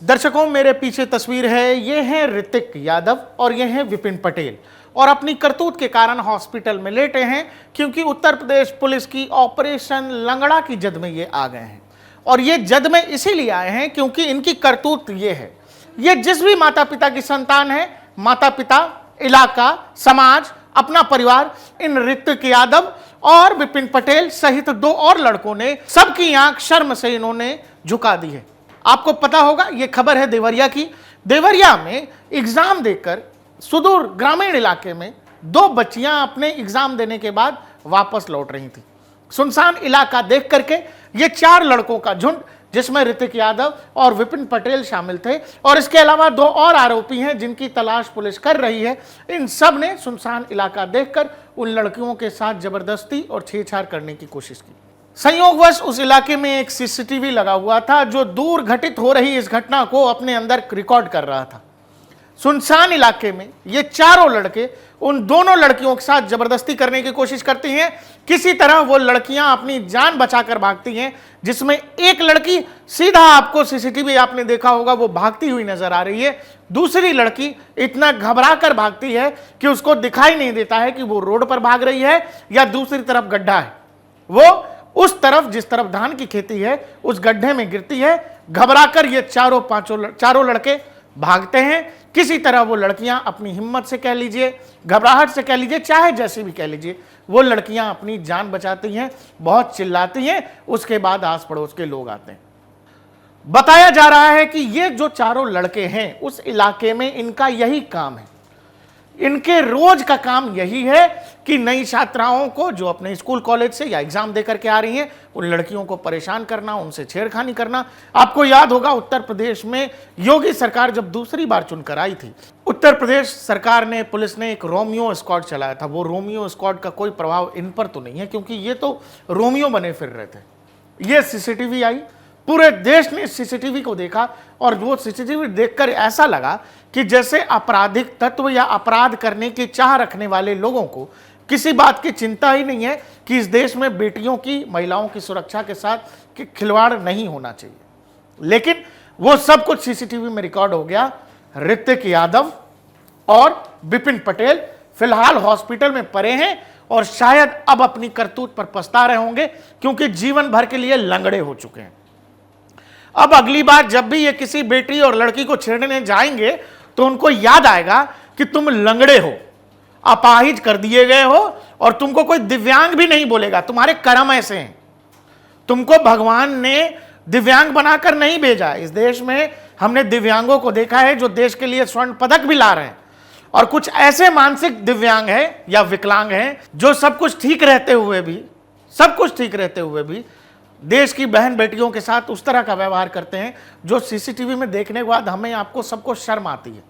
दर्शकों, मेरे पीछे तस्वीर है, ये है ऋतिक यादव और ये है विपिन पटेल, और अपनी करतूत के कारण हॉस्पिटल में लेटे हैं क्योंकि उत्तर प्रदेश पुलिस की ऑपरेशन लंगड़ा की जद में ये आ गए हैं। और ये जद में इसीलिए आए हैं क्योंकि इनकी करतूत ये है, ये जिस भी माता पिता की संतान है, माता पिता, इलाका, समाज, अपना परिवार, इन ऋतिक यादव और विपिन पटेल सहित 2 और लड़कों ने सबकी आंख शर्म से इन्होंने झुका दी है। आपको पता होगा, ये खबर है देवरिया की। देवरिया में एग्जाम देकर सुदूर ग्रामीण इलाके में 2 बच्चियां अपने एग्जाम देने के बाद वापस लौट रही थी। सुनसान इलाका देख करके ये 4 लड़कों का झुंड, जिसमें ऋतिक यादव और विपिन पटेल शामिल थे, और इसके अलावा 2 और आरोपी हैं जिनकी तलाश पुलिस कर रही है, इन सब ने सुनसान इलाका देखकर उन लड़कियों के साथ जबरदस्ती और छेड़छाड़ करने की कोशिश की। संयोगवश उस इलाके में एक सीसीटीवी लगा हुआ था जो दूर घटित हो रही इस घटना को अपने अंदर रिकॉर्ड कर रहा था। सुनसान इलाके में ये चारों लड़के उन दोनों लड़कियों के साथ जबरदस्ती करने की कोशिश करती हैं। किसी तरह वो लड़कियां अपनी जान बचाकर भागती हैं, जिसमें एक लड़की सीधा, आपको सीसीटीवी आपने देखा होगा, वो भागती हुई नजर आ रही है। दूसरी लड़की इतना घबरा कर भागती है कि उसको दिखाई नहीं देता है कि वो रोड पर भाग रही है या दूसरी तरफ गड्ढा है। वो उस तरफ, जिस तरफ धान की खेती है, उस गड्ढे में गिरती है। घबराकर ये चारों लड़के भागते हैं। किसी तरह वो लड़कियां अपनी हिम्मत से कह लीजिए, घबराहट से कह लीजिए, चाहे जैसे भी कह लीजिए, वो लड़कियां अपनी जान बचाती हैं, बहुत चिल्लाती हैं। उसके बाद आस पड़ोस के लोग आते हैं। बताया जा रहा है कि ये जो चारों लड़के हैं उस इलाके में इनका यही काम है। इनके रोज का काम यही है कि नई छात्राओं को जो अपने स्कूल कॉलेज से या एग्जाम देकर के आ रही हैं, उन लड़कियों को परेशान करना, उनसे छेड़खानी करना। आपको याद होगा, उत्तर प्रदेश में योगी सरकार जब दूसरी बार चुनकर आई थी, उत्तर प्रदेश सरकार ने, पुलिस ने एक रोमियो स्क्वाड चलाया था। वो रोमियो स्क्वाड का कोई प्रभाव इन पर तो नहीं है क्योंकि ये तो रोमियो बने फिर रहे थे। ये सीसीटीवी आई, पूरे देश ने सीसीटीवी को देखा और वो सीसीटीवी देखकर ऐसा लगा कि जैसे आपराधिक तत्व या अपराध करने की चाह रखने वाले लोगों को किसी बात की चिंता ही नहीं है कि इस देश में बेटियों की, महिलाओं की सुरक्षा के साथ खिलवाड़ नहीं होना चाहिए। लेकिन वो सब कुछ सीसीटीवी में रिकॉर्ड हो गया। ऋतिक यादव और विपिन पटेल फिलहाल हॉस्पिटल में पड़े हैं और शायद अब अपनी करतूत पर पछता रहे होंगे क्योंकि जीवन भर के लिए लंगड़े हो चुके हैं। अब अगली बार जब भी ये किसी बेटी और लड़की को छेड़ने जाएंगे तो उनको याद आएगा कि तुम लंगड़े हो, अपाहिज कर दिए गए हो, और तुमको कोई दिव्यांग भी नहीं बोलेगा। तुम्हारे कर्म ऐसे हैं, तुमको भगवान ने दिव्यांग बनाकर नहीं भेजा। इस देश में हमने दिव्यांगों को देखा है जो देश के लिए स्वर्ण पदक भी ला रहे हैं, और कुछ ऐसे मानसिक दिव्यांग हैं या विकलांग हैं जो सब कुछ ठीक रहते हुए भी देश की बहन बेटियों के साथ उस तरह का व्यवहार करते हैं जो सीसीटीवी में देखने के बाद हमें, आपको सबको शर्म आती है।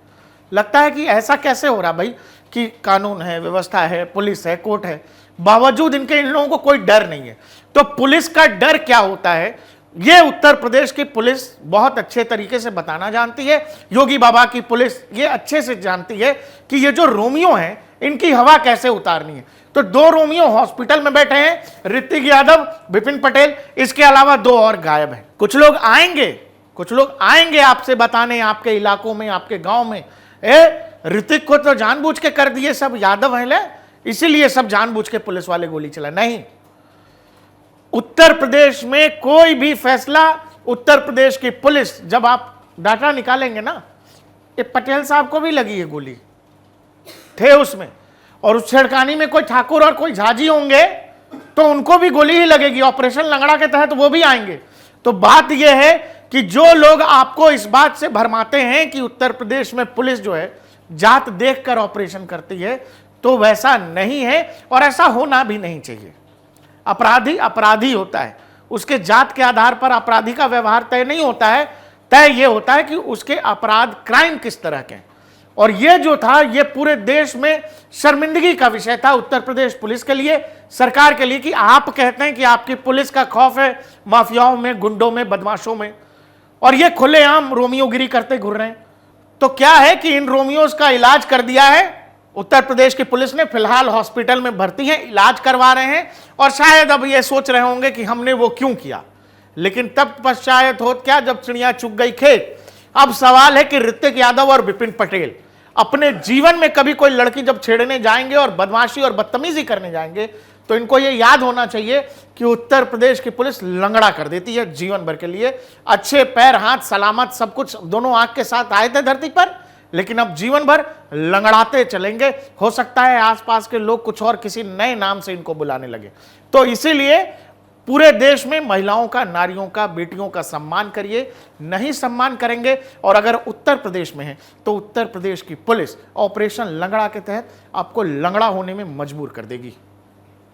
लगता है कि ऐसा कैसे हो रहा भाई कि कानून है, व्यवस्था है, पुलिस है, कोर्ट है, बावजूद इनके, इन लोगों को कोई डर नहीं है। तो पुलिस का डर क्या होता है, ये उत्तर प्रदेश की पुलिस बहुत अच्छे तरीके से बताना जानती है। योगी बाबा की पुलिस ये अच्छे से जानती है कि ये जो रोमियो हैं इनकी हवा कैसे उतारनी है। तो 2 रोमियो हॉस्पिटल में बैठे हैं, ऋतिक यादव, विपिन पटेल, इसके अलावा 2 और गायब हैं। कुछ लोग आएंगे आपसे बताने, आपके इलाकों में, आपके गांव में, ऋतिक को तो जानबूझ के कर दिए सब यादव हैं, इसीलिए सब जानबूझ के पुलिस वाले गोली चला। नहीं, उत्तर प्रदेश में कोई भी फैसला, उत्तर प्रदेश की पुलिस, जब आप डाटा निकालेंगे ना, ये पटेल साहब को भी लगी है गोली, थे उसमें, और उस छेड़खानी में कोई ठाकुर और कोई झाजी होंगे तो उनको भी गोली ही लगेगी। ऑपरेशन लंगड़ा के तहत वो भी आएंगे। तो बात यह है कि जो लोग आपको इस बात से भरमाते हैं कि उत्तर प्रदेश में पुलिस जो है जात देखकर ऑपरेशन करती है, तो वैसा नहीं है और ऐसा होना भी नहीं चाहिए। अपराधी होता है, उसके जात के आधार पर अपराधी का व्यवहार तय नहीं होता है। तय यह होता है कि उसके अपराध, क्राइम किस तरह के। और ये जो था, ये पूरे देश में शर्मिंदगी का विषय था उत्तर प्रदेश पुलिस के लिए, सरकार के लिए, कि आप कहते हैं कि आपकी पुलिस का खौफ है माफियाओं में, गुंडों में, बदमाशों में, और ये खुलेआम रोमियोगिरी करते घूर रहे हैं। तो क्या है कि इन रोमियोज का इलाज कर दिया है उत्तर प्रदेश की पुलिस ने, फिलहाल हॉस्पिटल में भर्ती हैं, इलाज करवा रहे हैं, और शायद अब ये सोच रहे होंगे कि हमने वो क्यों किया। लेकिन तब पश्चात होत क्या, जब चिड़िया चुग गई खेत, अब सवाल है कि ऋतिक यादव और विपिन पटेल अपने जीवन में कभी कोई लड़की जब छेड़ने जाएंगे और बदमाशी और बदतमीजी करने जाएंगे तो इनको यह याद होना चाहिए कि उत्तर प्रदेश की पुलिस लंगड़ा कर देती है जीवन भर के लिए। अच्छे पैर हाथ सलामत सब कुछ दोनों आंख के साथ आए थे धरती पर, लेकिन अब जीवन भर लंगड़ाते चलेंगे। हो सकता है आसपास के लोग कुछ और किसी नए नाम से इनको बुलाने लगे। तो इसीलिए पूरे देश में महिलाओं का, नारियों का, बेटियों का सम्मान करिए। नहीं सम्मान करेंगे और अगर उत्तर प्रदेश में है तो उत्तर प्रदेश की पुलिस ऑपरेशन लंगड़ा के तहत आपको लंगड़ा होने में मजबूर कर देगी।